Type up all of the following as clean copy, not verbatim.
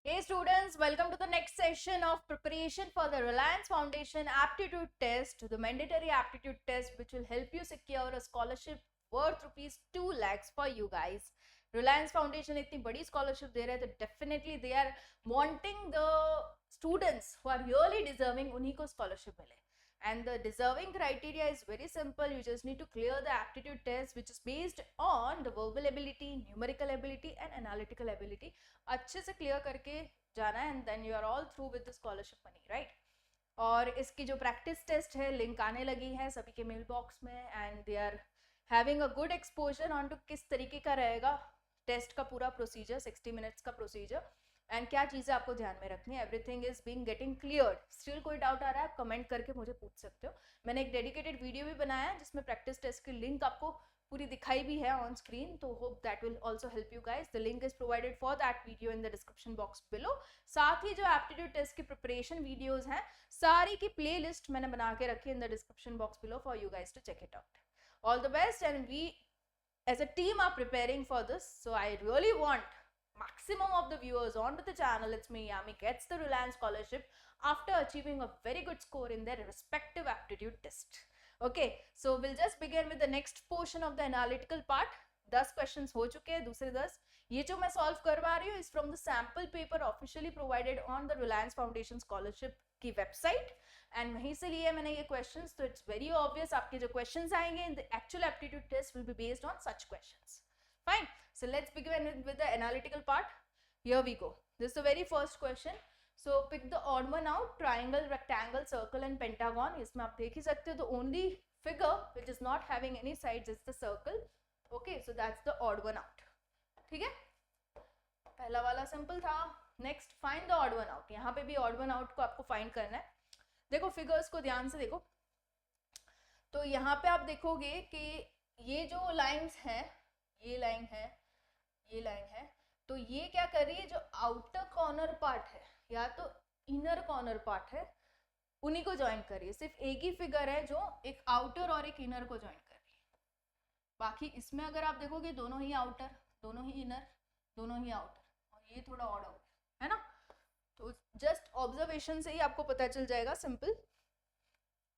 Hey students, welcome to the next session of preparation for the Reliance Foundation Aptitude Test, the mandatory aptitude test which will help you secure a scholarship worth rupees 2 lakhs for you guys. Reliance Foundation इतनी बड़ी scholarship दे रहे हैं तो definitely they are wanting the students who are really deserving उन्हीं को scholarship मिले. And the deserving criteria is very simple. You just need to clear the aptitude test which is based on the verbal ability, numerical ability and analytical ability. अच्छे से clear करके जाना है and then you are all through with the scholarship money, right? और इसकी जो practice test है link आने लगी है सभी के मेल बॉक्स में and they are having a good exposure on to किस तरीके का रहेगा टेस्ट का पूरा प्रोसीजर 60 मिनट्स का प्रोसीजर एंड क्या चीज़ें आपको ध्यान में रखनी है. Everything is being getting cleared. Still कोई डाउट आ रहा है आप कमेंट करके मुझे पूछ सकते हो. मैंने एक डेडिकेटेड वीडियो भी बनाया है जिसमें प्रैक्टिस टेस्ट की लिंक आपको पूरी दिखाई भी है ऑन स्क्रीन, तो hope that will also help you guys. The link is provided for that video in the description box below. साथ ही जो एप्टीट्यूड टेस्ट की प्रिपरेशन वीडियोज हैं सारी की प्ले लिस्ट मैंने बना के रखी in the description box below for you guys to check it out. All the best and we as a team are preparing for this, so I really want maximum of the viewers onto the channel. It's me Yami gets the Reliance scholarship after achieving a very good score in their respective aptitude test. Okay, so we'll just begin with the next portion of the analytical part. 10 questions हो चुके हैं. दूसरे 10 ये जो मैं solve करवा रही हूँ is from the sample paper officially provided on the Reliance foundation scholarship की वेबसाइट एंड वहीं से लिए मैंने ये क्वेश्चंस. तो इट्स वेरी ऑब्वियस आपके जो क्वेश्चंस आएंगे in the actual aptitude test will be based on such questions. Fine. So let's begin with the analytical part. Here we go. This is the very first question. So pick the odd one out. Triangle, rectangle, circle and pentagon. इसमें आप देख ही सकते हो. The only figure which is not having any sides is the circle. Okay, so that's the odd one out. ठीक है? पहला वाला simple था. Next find the odd one out. यहाँ पे भी ऑड वन आउट को आपको फाइंड करना है. देखो फिगर्स को ध्यान से देखो. तो यहाँ पे आप देखोगे कि ये जो लाइंस हैं, ये लाइन है, ये लाइन है, तो ये क्या कर रही है जो आउटर कॉर्नर पार्ट है या तो इनर कॉर्नर पार्ट है उन्हीं को ज्वाइन कर रही है. सिर्फ एक ही फिगर है जो एक आउटर और एक इनर को ज्वाइन कर रही है. बाकी इसमें अगर आप देखोगे दोनों ही आउटर, दोनों ही इनर, दोनों ही आउटर और ये थोड़ा ऑड आउट है ना. तो जस्ट ऑब्जर्वेशन से ही आपको पता चल जाएगा. Simple.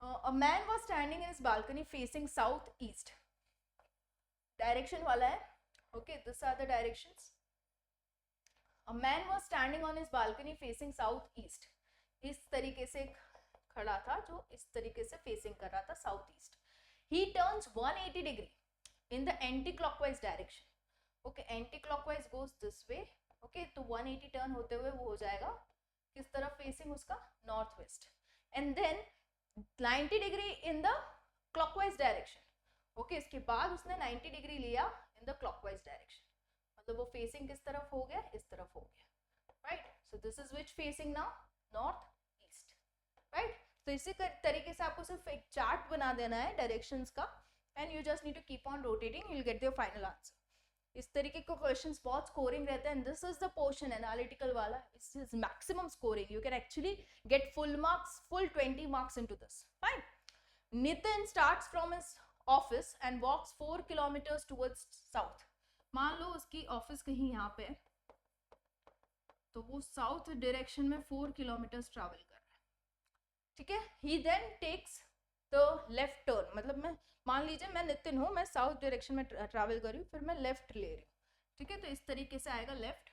A man was standing in his balcony facing south east. Direction वाला है. Okay, these are the directions. A man was standing on his balcony facing southeast. इस तरीके से खड़ा था जो इस तरीके से फेसिंग कर रहा था south east. He turns 180 degree in the anti-clockwise direction. Okay, anti-clockwise goes this way. Okay, तो 180 टर्न होते हुए वो हो जाएगा किस तरफ फेसिंग उसका north west. And then 90 degree in the clockwise direction. Okay, इसके बाद उसने 90 डिग्री लिया इन द क्लॉकवाइज डायरेक्शन. मतलब वो फेसिंग किस तरफ हो गया, इस तरफ हो गया. Right. So this is which facing now, north east. Right. तो इसी तरीके से आपको सिर्फ एक चार्ट बना देना है डायरेक्शंस का and you just need to keep on rotating, you will get your final answer. इस तरीके के क्वेश्चंस बहुत स्कोरिंग रहते हैं. This is the portion analytical वाला. This is maximum scoring. You can actually get full marks, full 20 marks into this. Fine. Nitin starts from his office and walks 4 kilometres towards south. मान लो उसकी ऑफिस कहीं यहाँ पे, तो वो साउथ डायरेक्शन में 4 किलोमीटर्स ट्रैवल कर रहा है. ठीक है. He then takes the left turn. मतलब मैं मान लीजिए मैं नितिन हूँ, मैं साउथ डायरेक्शन में ट्रैवल कर रही हूँ, फिर मैं लेफ्ट ले रही हूँ. ठीक है. तो इस तरीके से आएगा left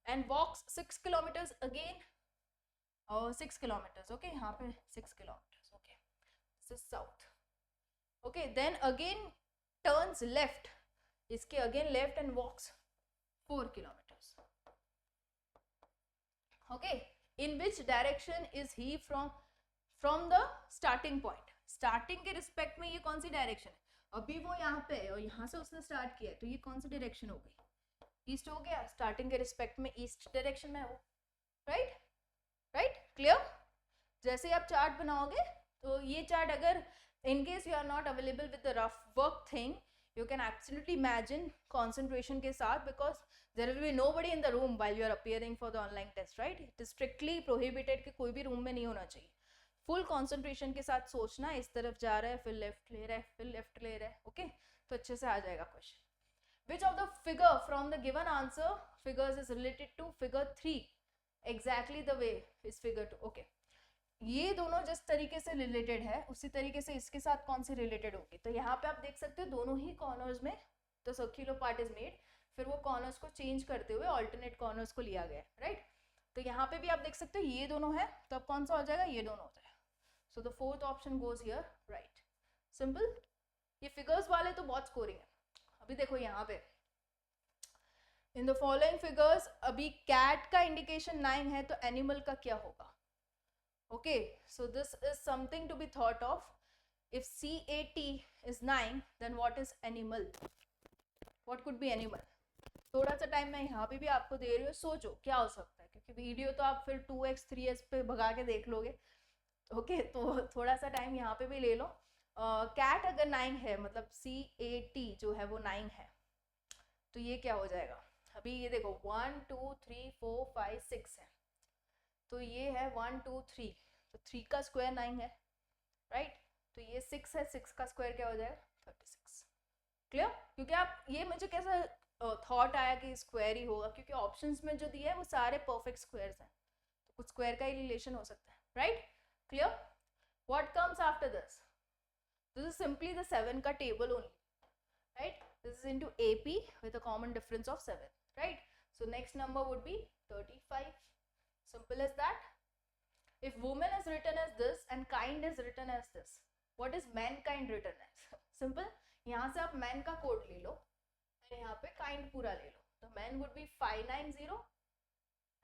and walks 6 kilometres again और 6 किलोमीटर्स. ओके, यहाँ पे 6 kilometres. Okay, this is south. Okay, then again turns left. इसके again left and walks 4 kilometres. Okay, in which direction is he from the starting point. Starting के respect में ये कौन सी direction है. अभी वो यहाँ पे है और यहाँ से उसने स्टार्ट किया है, तो ये कौन सी डायरेक्शन हो गई, ईस्ट हो गया. स्टार्टिंग के रिस्पेक्ट में ईस्ट डायरेक्शन में हो. राइट. राइट. क्लियर. जैसे ही आप चार्ट बनाओगे तो ये चार्ट अगर in case you are not available with the rough work thing, you can absolutely imagine concentration के साथ, because there will be nobody in the room while you are appearing for the online test, right? It is strictly prohibited कि कोई भी room में नहीं होना चाहिए. Full concentration के साथ सोचना, इस तरफ जा रहा है फिर लेफ्ट ले रहा है फिर लेफ्ट ले रहा है. ओके, तो अच्छे से आ जाएगा question. Which of the figure from the given answer figures is related to figure 3 exactly the way is figure 2. Okay, ये दोनों जिस तरीके से रिलेटेड है उसी तरीके से इसके साथ कौन सी रिलेटेड होगी. तो यहाँ पे आप देख सकते हो दोनों ही कॉर्नर्स में the circular part is made, फिर वो कॉर्नर्स को चेंज करते हुए ऑल्टरनेट कॉर्नर्स को लिया गया, राइट. तो यहाँ पे भी आप देख सकते हो ये दोनों है, तो अब कौन सा हो जाएगा, ये दोनों हो जाएगा. So the fourth option goes here, right. Simple. ये फिगर्स वाले तो बहुत स्कोरिंग है. अभी देखो यहाँ पे इन द फॉलोइंग फिगर्स, अभी कैट का इंडिकेशन 9 है, तो एनिमल का क्या होगा. Okay, so this is something to be thought of. If CAT is 9, then what is animal? What could be animal? थोड़ा सा टाइम मैं यहाँ पे भी आपको दे रही हूँ, सोचो क्या हो सकता है, क्योंकि वीडियो तो आप फिर 2x 3x पे भगा के देख लोगे. ओके, तो थोड़ा सा टाइम यहाँ पे भी ले लो. कैट अगर 9 है, मतलब CAT जो है वो 9 है, तो ये क्या हो जाएगा. अभी ये देखो 1 2 3 4 5 6 है, तो ये है 1 2 3, तो 3 का स्क्वायर 9 है, राइट. तो ये 6 है, 6 का स्क्वायर क्या हो जाएगा, 36. क्लियर. क्योंकि आप ये मुझे कैसा थॉट आया कि स्क्वायर ही होगा, क्योंकि ऑप्शंस में जो दिया है वो सारे परफेक्ट स्क्वायर्स हैं, तो कुछ स्क्वायर का ही रिलेशन हो सकता है, right. Clear. What comes after this. This is simply the 7 का table only, right. This is into AP with a common difference of 7, right. So next number would be 35. Simple as that. If woman is written as this and kind is written as this, what is mankind written as? Simple. यहाँ से आप man का code ले लो और यहाँ पे kind पूरा ले लो. तो man would be 590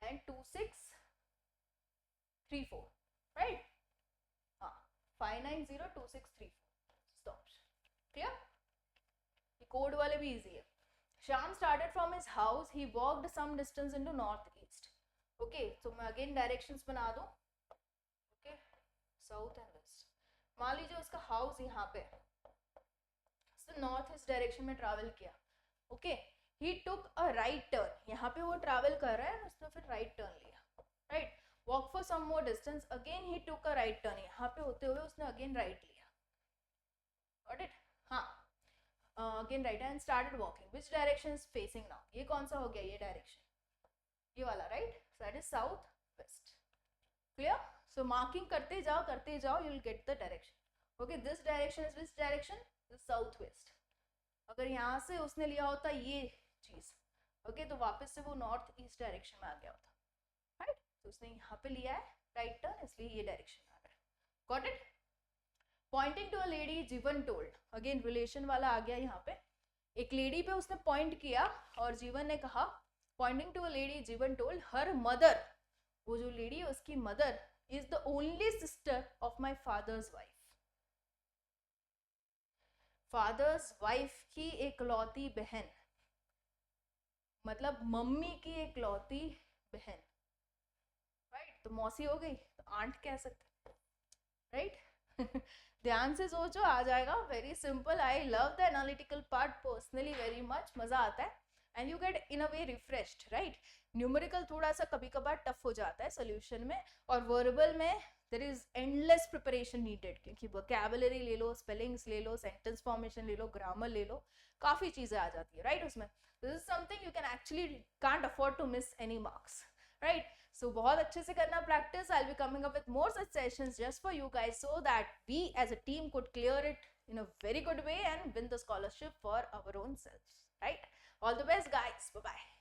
and 2634, right? हाँ, 5902634. Stop. Clear? ये कोड वाले भी easy है. Sham started from his house. He walked some distance into northeast. Okay, so मैं again directions बना दूँ. Okay, south and west. मान लीजिए उसका हाउस यहाँ पे, उसने नॉर्थ ईस्ट डायरेक्शन में ट्रैवल किया. Okay, he took a right turn. यहाँ पे वो ट्रैवल कर रहा है, उसने फिर राइट टर्न लिया, right. Walk for some more distance, again he took a right turn. यहाँ पे होते हुए उसने अगेन राइट लिया. Got it. हाँ, again right and started walking. Which direction is facing now. ये कौन सा हो गया, ये डायरेक्शन, ये वाला, right. So that is south west. Clear. So marking करते जाओ, you will get the direction. Okay, this direction is which direction? The southwest. अगर यहाँ से उसने लिया होता ये चीज, okay, तो वापस से वो नॉर्थ ईस्ट डायरेक्शन में आ गया होता, राइट. तो उसने यहाँ पे लिया है राइट टर्न, इसलिए ये डायरेक्शन आ गया. Got it? Pointing to a lady, जीवन told. अगेन रिलेशन वाला आ गया यहाँ पे. एक लेडी पे उसने पॉइंट किया और जीवन ने कहा, pointing to a lady, Jeevan told her mother, वो जो लेडी है उसकी mother is the only sister of my father's wife. Father's wife की एकलौती बहन, मतलब मम्मी की एकलौती बहन, राइट. तो मौसी हो गई, तो आंट कह सकते, राइट. ध्यान से सोचो, आ जाएगा. Very simple. I love the analytical part personally very much. मजा आता है and you get in a way refreshed, right. Numerical थोड़ा सा कभी कभार टफ हो जाता है सोल्यूशन में, और वर्बल में there is endless preparation needed, क्योंकि वोकैबुलरी ले लो, स्पेलिंग्स ले लो, सेंटेंस फॉर्मेशन ले लो, ग्रामर ले लो, काफी चीजें आ जाती है, राइट. उसमें this is something you can actually can't afford to miss any marks, right. So बहुत अच्छे से करना practice. I will be coming up with more such sessions just for you guys, so that we as a team could clear it in a very good way and win the scholarship for our own selves, right. All the best guys. Bye bye.